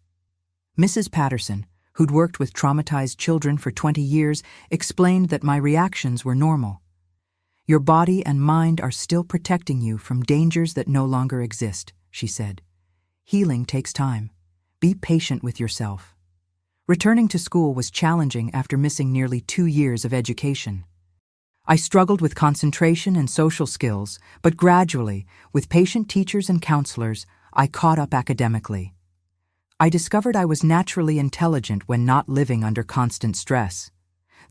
Mrs. Patterson, who'd worked with traumatized children for 20 years, explained that my reactions were normal. "Your body and mind are still protecting you from dangers that no longer exist," she said. "Healing takes time. Be patient with yourself." Returning to school was challenging after missing nearly 2 years of education. I struggled with concentration and social skills, but gradually, with patient teachers and counselors, I caught up academically. I discovered I was naturally intelligent when not living under constant stress.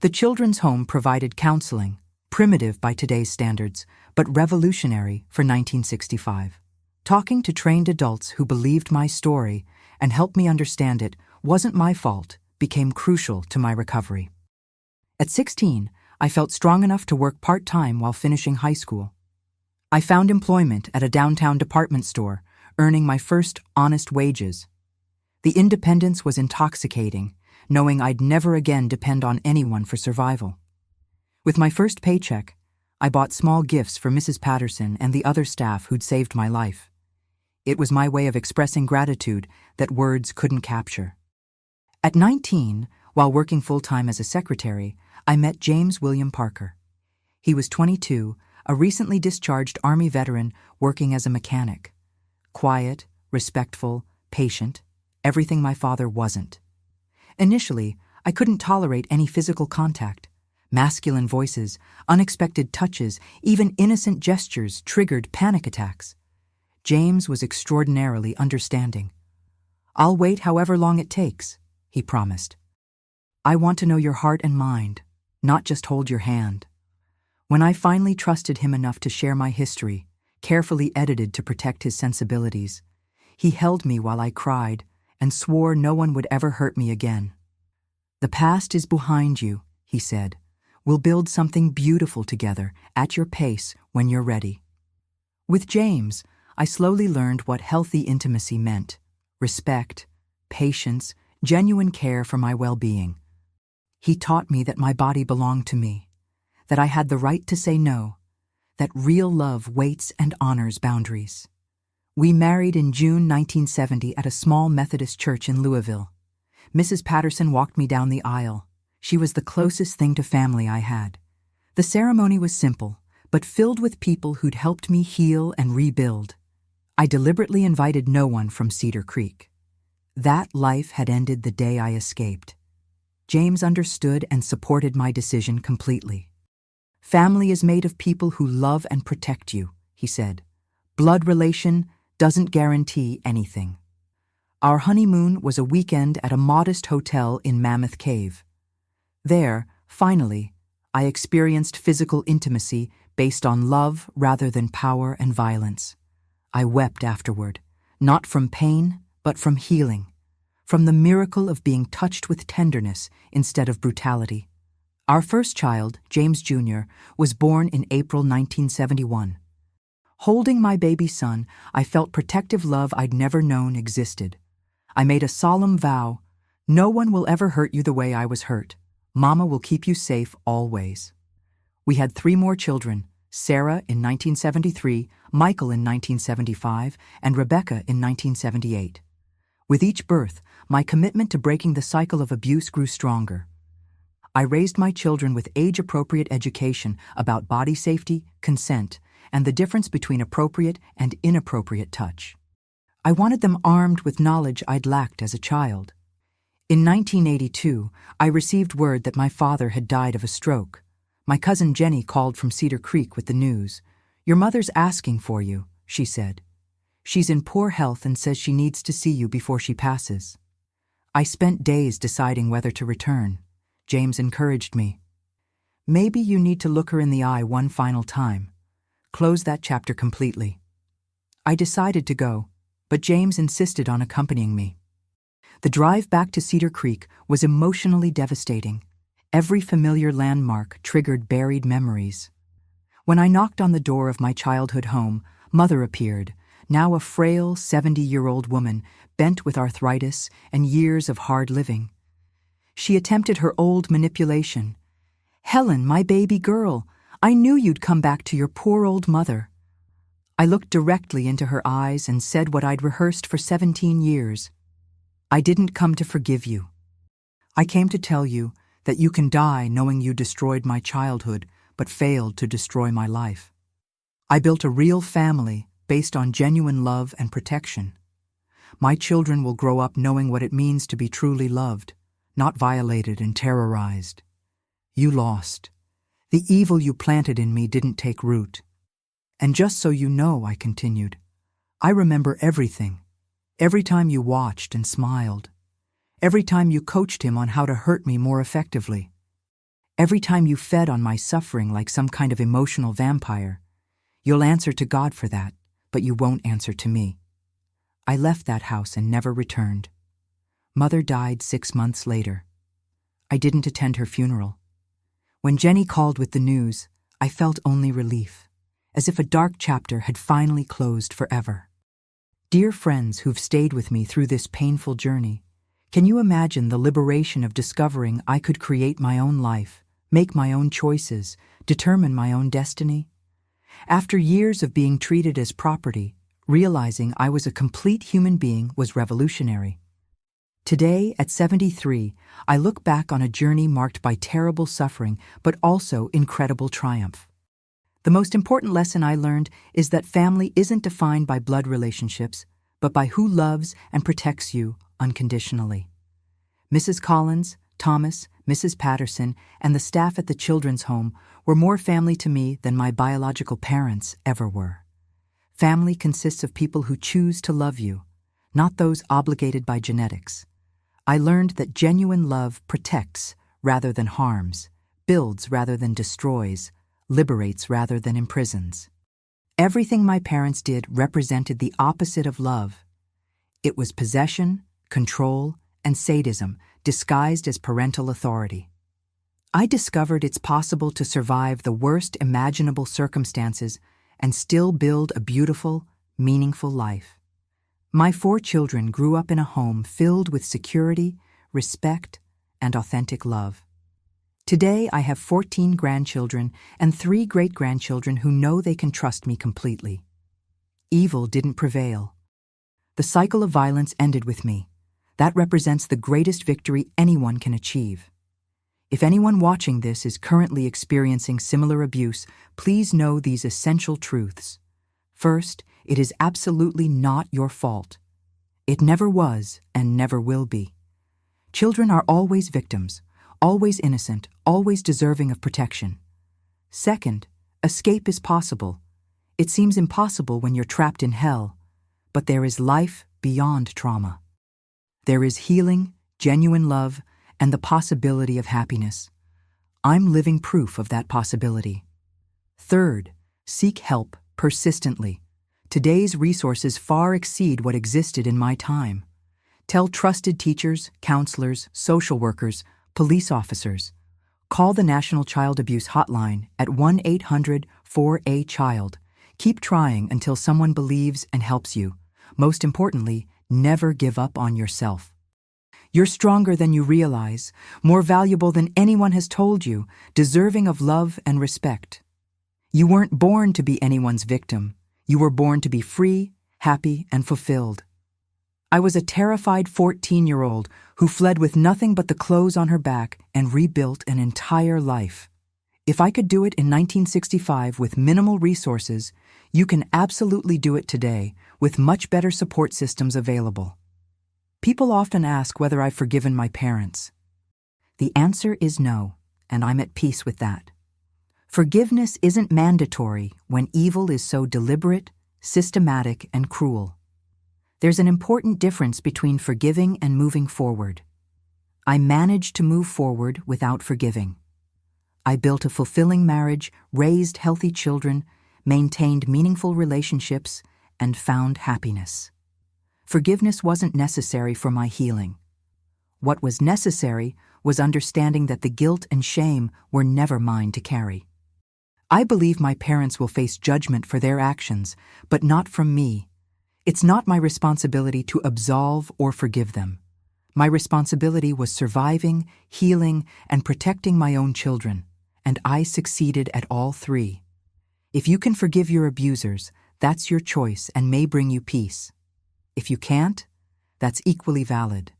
The children's home provided counseling, primitive by today's standards, but revolutionary for 1965. Talking to trained adults who believed my story and helped me understand it wasn't my fault became crucial to my recovery. At 16, I felt strong enough to work part-time while finishing high school. I found employment at a downtown department store, earning my first honest wages. The independence was intoxicating, knowing I'd never again depend on anyone for survival. With my first paycheck, I bought small gifts for Mrs. Patterson and the other staff who'd saved my life. It was my way of expressing gratitude that words couldn't capture. At 19, while working full-time as a secretary, I met James William Parker. He was 22, a recently discharged Army veteran working as a mechanic. Quiet, respectful, patient, everything my father wasn't. Initially, I couldn't tolerate any physical contact. Masculine voices, unexpected touches, even innocent gestures triggered panic attacks. James was extraordinarily understanding. "I'll wait however long it takes," he promised. "I want to know your heart and mind, not just hold your hand." When I finally trusted him enough to share my history, carefully edited to protect his sensibilities, he held me while I cried and swore no one would ever hurt me again. "The past is behind you," he said. "We'll build something beautiful together, at your pace, when you're ready." With James, I slowly learned what healthy intimacy meant: respect, patience, genuine care for my well-being. He taught me that my body belonged to me, that I had the right to say no, that real love waits and honors boundaries. We married in June 1970 at a small Methodist church in Louisville. Mrs. Patterson walked me down the aisle. She was the closest thing to family I had. The ceremony was simple, but filled with people who'd helped me heal and rebuild. I deliberately invited no one from Cedar Creek. That life had ended the day I escaped. James understood and supported my decision completely. Family is made of people who love and protect you, he said. Blood relation doesn't guarantee anything. Our honeymoon was a weekend at a modest hotel in Mammoth Cave. There, finally, I experienced physical intimacy based on love rather than power and violence. I wept afterward, not from pain, but from healing, from the miracle of being touched with tenderness instead of brutality. Our first child, James Jr., was born in April 1971. Holding my baby son, I felt protective love I'd never known existed. I made a solemn vow, no one will ever hurt you the way I was hurt. Mama will keep you safe always. We had 3 more children, Sarah in 1973, Michael in 1975, and Rebecca in 1978. With each birth, my commitment to breaking the cycle of abuse grew stronger. I raised my children with age-appropriate education about body safety, consent, and the difference between appropriate and inappropriate touch. I wanted them armed with knowledge I'd lacked as a child. In 1982, I received word that my father had died of a stroke. My cousin Jenny called from Cedar Creek with the news. "Your mother's asking for you," she said. "She's in poor health and says she needs to see you before she passes." I spent days deciding whether to return. James encouraged me. "Maybe you need to look her in the eye one final time. Close that chapter completely." I decided to go, but James insisted on accompanying me. The drive back to Cedar Creek was emotionally devastating. Every familiar landmark triggered buried memories. When I knocked on the door of my childhood home, Mother appeared, now a frail 70-year-old woman, bent with arthritis and years of hard living. She attempted her old manipulation. "Helen, my baby girl, I knew you'd come back to your poor old mother." I looked directly into her eyes and said what I'd rehearsed for 17 years. "I didn't come to forgive you. I came to tell you that you can die knowing you destroyed my childhood but failed to destroy my life. I built a real family based on genuine love and protection. My children will grow up knowing what it means to be truly loved, not violated and terrorized. You lost. The evil you planted in me didn't take root. And just so you know," I continued, "I remember everything. Every time you watched and smiled. Every time you coached him on how to hurt me more effectively. Every time you fed on my suffering like some kind of emotional vampire. You'll answer to God for that, but you won't answer to me." I left that house and never returned. Mother died 6 months later. I didn't attend her funeral. When Jenny called with the news, I felt only relief, as if a dark chapter had finally closed forever. Dear friends who've stayed with me through this painful journey, can you imagine the liberation of discovering I could create my own life, make my own choices, determine my own destiny? After years of being treated as property, realizing I was a complete human being was revolutionary. Today, at 73, I look back on a journey marked by terrible suffering, but also incredible triumph. The most important lesson I learned is that family isn't defined by blood relationships, but by who loves and protects you unconditionally. Mrs. Collins, Thomas, Mrs. Patterson, and the staff at the children's home were more family to me than my biological parents ever were. Family consists of people who choose to love you, not those obligated by genetics. I learned that genuine love protects rather than harms, builds rather than destroys, liberates rather than imprisons. Everything my parents did represented the opposite of love. It was possession, control, and sadism disguised as parental authority. I discovered it's possible to survive the worst imaginable circumstances and still build a beautiful, meaningful life. My 4 children grew up in a home filled with security, respect, and authentic love. Today, I have 14 grandchildren and 3 great-grandchildren who know they can trust me completely. Evil didn't prevail. The cycle of violence ended with me. That represents the greatest victory anyone can achieve. If anyone watching this is currently experiencing similar abuse, please know these essential truths. First, it is absolutely not your fault. It never was and never will be. Children are always victims, always innocent, always deserving of protection. Second, escape is possible. It seems impossible when you're trapped in hell, but there is life beyond trauma. There is healing, genuine love, and the possibility of happiness. I'm living proof of that possibility. Third, seek help persistently. Today's resources far exceed what existed in my time. Tell trusted teachers, counselors, social workers, police officers. Call the National Child Abuse Hotline at 1-800-4A-CHILD. Keep trying until someone believes and helps you. Most importantly, never give up on yourself. You're stronger than you realize, more valuable than anyone has told you, deserving of love and respect. You weren't born to be anyone's victim. You were born to be free, happy, and fulfilled. I was a terrified 14-year-old who fled with nothing but the clothes on her back and rebuilt an entire life. If I could do it in 1965 with minimal resources, you can absolutely do it today with much better support systems available. People often ask whether I've forgiven my parents. The answer is no, and I'm at peace with that. Forgiveness isn't mandatory when evil is so deliberate, systematic, and cruel. There's an important difference between forgiving and moving forward. I managed to move forward without forgiving. I built a fulfilling marriage, raised healthy children, maintained meaningful relationships, and found happiness. Forgiveness wasn't necessary for my healing. What was necessary was understanding that the guilt and shame were never mine to carry. I believe my parents will face judgment for their actions, but not from me. It's not my responsibility to absolve or forgive them. My responsibility was surviving, healing, and protecting my own children, and I succeeded at all three. If you can forgive your abusers, that's your choice and may bring you peace. If you can't, that's equally valid.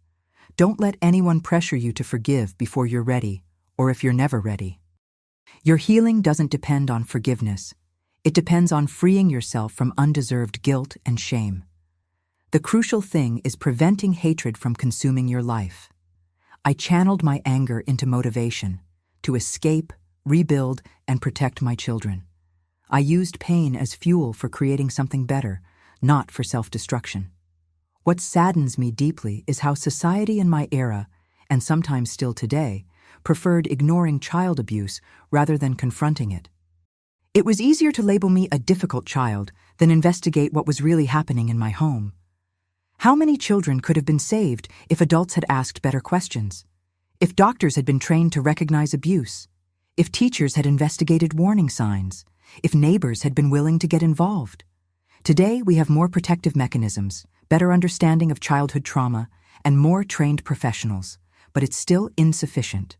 Don't let anyone pressure you to forgive before you're ready, or if you're never ready. Your healing doesn't depend on forgiveness. It depends on freeing yourself from undeserved guilt and shame. The crucial thing is preventing hatred from consuming your life. I channeled my anger into motivation to escape, rebuild, and protect my children. I used pain as fuel for creating something better, not for self-destruction. What saddens me deeply is how society in my era, and sometimes still today, preferred ignoring child abuse rather than confronting it. It was easier to label me a difficult child than investigate what was really happening in my home. How many children could have been saved if adults had asked better questions? If doctors had been trained to recognize abuse? If teachers had investigated warning signs? If neighbors had been willing to get involved? Today, we have more protective mechanisms, better understanding of childhood trauma, and more trained professionals, but it's still insufficient.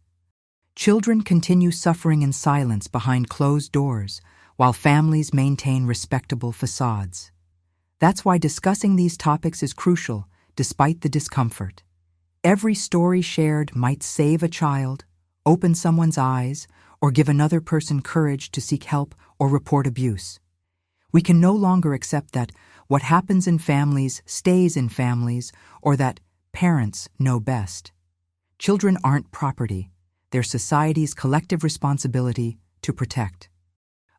Children continue suffering in silence behind closed doors, while families maintain respectable facades. That's why discussing these topics is crucial, despite the discomfort. Every story shared might save a child, open someone's eyes, or give another person courage to seek help or report abuse. We can no longer accept that what happens in families stays in families, or that parents know best. Children aren't property. They're society's collective responsibility to protect.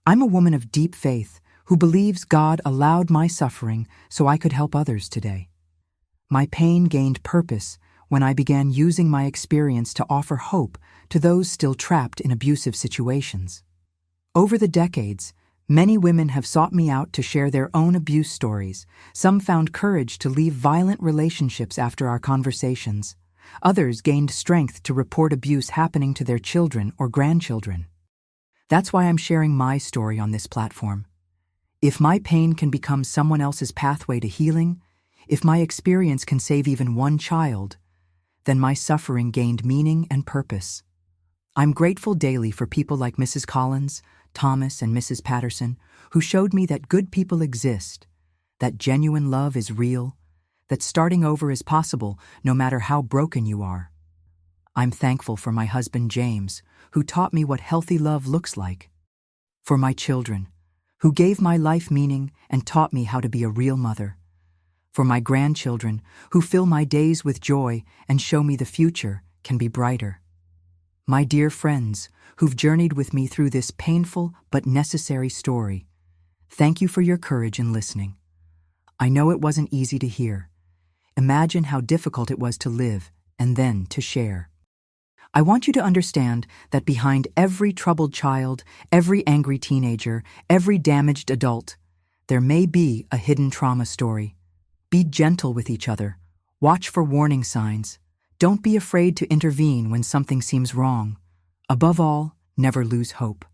I'm a woman of deep faith who believes God allowed my suffering so I could help others today. My pain gained purpose when I began using my experience to offer hope to those still trapped in abusive situations. Over the decades, many women have sought me out to share their own abuse stories. Some found courage to leave violent relationships after our conversations. Others gained strength to report abuse happening to their children or grandchildren. That's why I'm sharing my story on this platform. If my pain can become someone else's pathway to healing, if my experience can save even one child, then my suffering gained meaning and purpose. I'm grateful daily for people like Mrs. Collins, Thomas, and Mrs. Patterson, who showed me that good people exist, that genuine love is real, that starting over is possible no matter how broken you are. I'm thankful for my husband James, who taught me what healthy love looks like. For my children, who gave my life meaning and taught me how to be a real mother. For my grandchildren, who fill my days with joy and show me the future can be brighter. my dear friends who've journeyed with me through this painful but necessary story. Thank you for your courage in listening. I know it wasn't easy to hear. Imagine how difficult it was to live and then to share. I want you to understand that behind every troubled child, every angry teenager, every damaged adult, there may be a hidden trauma story. Be gentle with each other. Watch for warning signs. Don't be afraid to intervene when something seems wrong. Above all, never lose hope.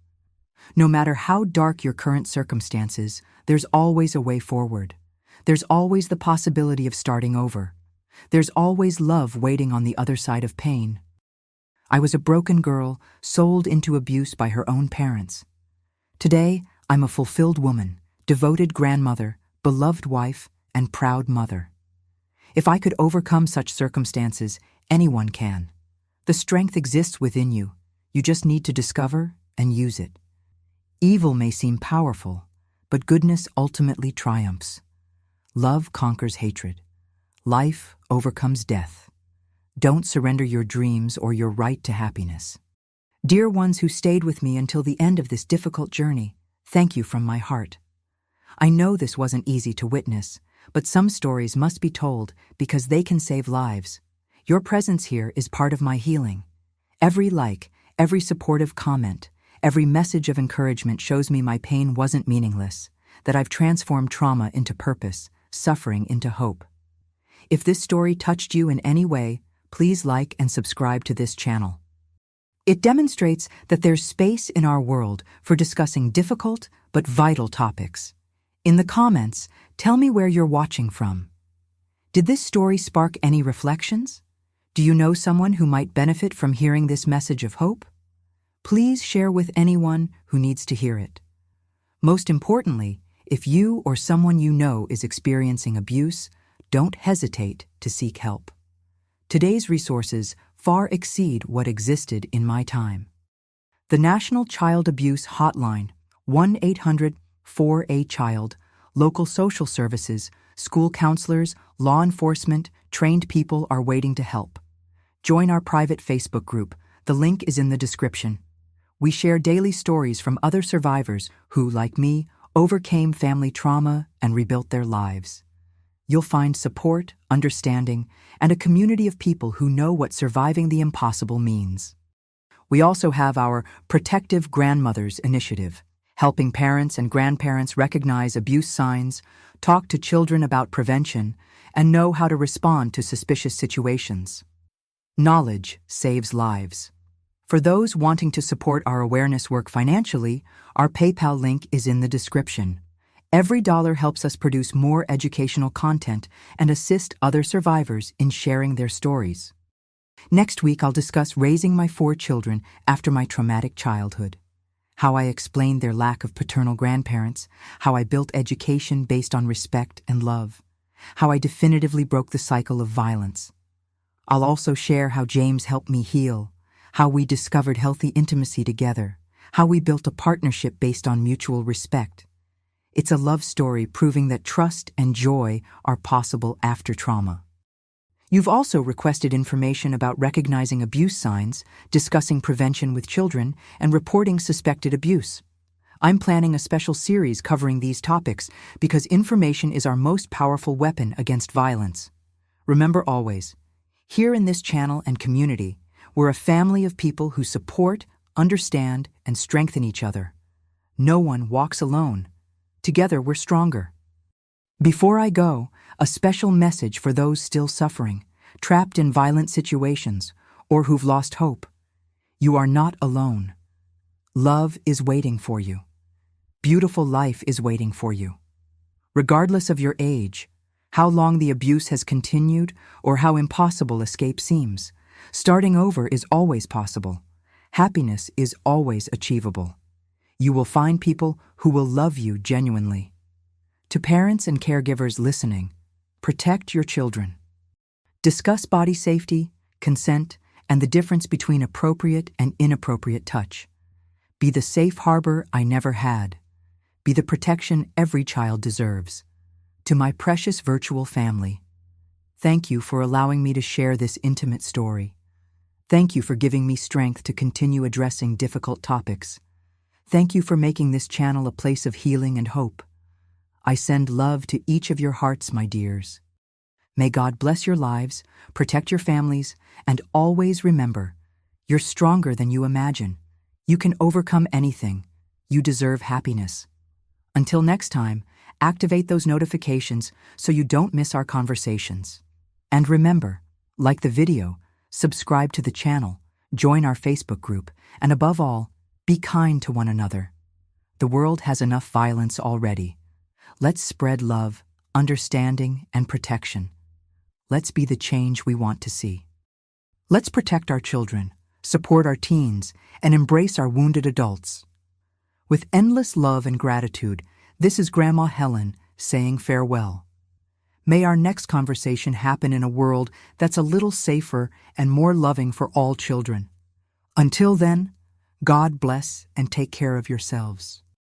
No matter how dark your current circumstances, there's always a way forward. There's always the possibility of starting over. There's always love waiting on the other side of pain. I was a broken girl, sold into abuse by her own parents. Today, I'm a fulfilled woman, devoted grandmother, beloved wife, and proud mother. If I could overcome such circumstances, anyone can. The strength exists within you. You just need to discover and use it. Evil may seem powerful, but goodness ultimately triumphs. Love conquers hatred. Life overcomes death. Don't surrender your dreams or your right to happiness. Dear ones who stayed with me until the end of this difficult journey, thank you from my heart. I know this wasn't easy to witness, but some stories must be told because they can save lives. Your presence here is part of my healing. Every like, every supportive comment, every message of encouragement shows me my pain wasn't meaningless, that I've transformed trauma into purpose, suffering into hope. If this story touched you in any way, please like and subscribe to this channel. It demonstrates that there's space in our world for discussing difficult but vital topics. In the comments, tell me where you're watching from. Did this story spark any reflections? Do you know someone who might benefit from hearing this message of hope? Please share with anyone who needs to hear it. Most importantly, if you or someone you know is experiencing abuse, don't hesitate to seek help. Today's resources far exceed what existed in my time. The National Child Abuse Hotline, 1-800-4A-CHILD, local social services, school counselors, law enforcement, trained people are waiting to help. Join our private Facebook group. The link is in the description. We share daily stories from other survivors who, like me, overcame family trauma and rebuilt their lives. You'll find support, understanding, and a community of people who know what surviving the impossible means. We also have our Protective Grandmothers initiative, helping parents and grandparents recognize abuse signs, talk to children about prevention, and know how to respond to suspicious situations. Knowledge saves lives. For those wanting to support our awareness work financially, our PayPal link is in the description. Every dollar helps us produce more educational content and assist other survivors in sharing their stories. Next week, I'll discuss raising my 4 children after my traumatic childhood. How I explained their lack of paternal grandparents, how I built education based on respect and love, how I definitively broke the cycle of violence. I'll also share how James helped me heal, how we discovered healthy intimacy together, how we built a partnership based on mutual respect. It's a love story proving that trust and joy are possible after trauma. You've also requested information about recognizing abuse signs, discussing prevention with children, and reporting suspected abuse. I'm planning a special series covering these topics because information is our most powerful weapon against violence. Remember always, here in this channel and community, we're a family of people who support, understand, and strengthen each other. No one walks alone. Together we're stronger. Before I go, a special message for those still suffering, trapped in violent situations, or who've lost hope. You are not alone. Love is waiting for you. Beautiful life is waiting for you. Regardless of your age, how long the abuse has continued, or how impossible escape seems, starting over is always possible. Happiness is always achievable. You will find people who will love you genuinely. To parents and caregivers listening, protect your children. Discuss body safety, consent, and the difference between appropriate and inappropriate touch. Be the safe harbor I never had. Be the protection every child deserves. To my precious virtual family, thank you for allowing me to share this intimate story. Thank you for giving me strength to continue addressing difficult topics. Thank you for making this channel a place of healing and hope. I send love to each of your hearts, my dears. May God bless your lives, protect your families, and always remember, you're stronger than you imagine. You can overcome anything. You deserve happiness. Until next time, activate those notifications so you don't miss our conversations. And remember, like the video, subscribe to the channel, join our Facebook group, and above all, be kind to one another. The world has enough violence already. Let's spread love, understanding, and protection. Let's be the change we want to see. Let's protect our children, support our teens, and embrace our wounded adults. With endless love and gratitude, this is Grandma Helen saying farewell. May our next conversation happen in a world that's a little safer and more loving for all children. Until then, God bless and take care of yourselves.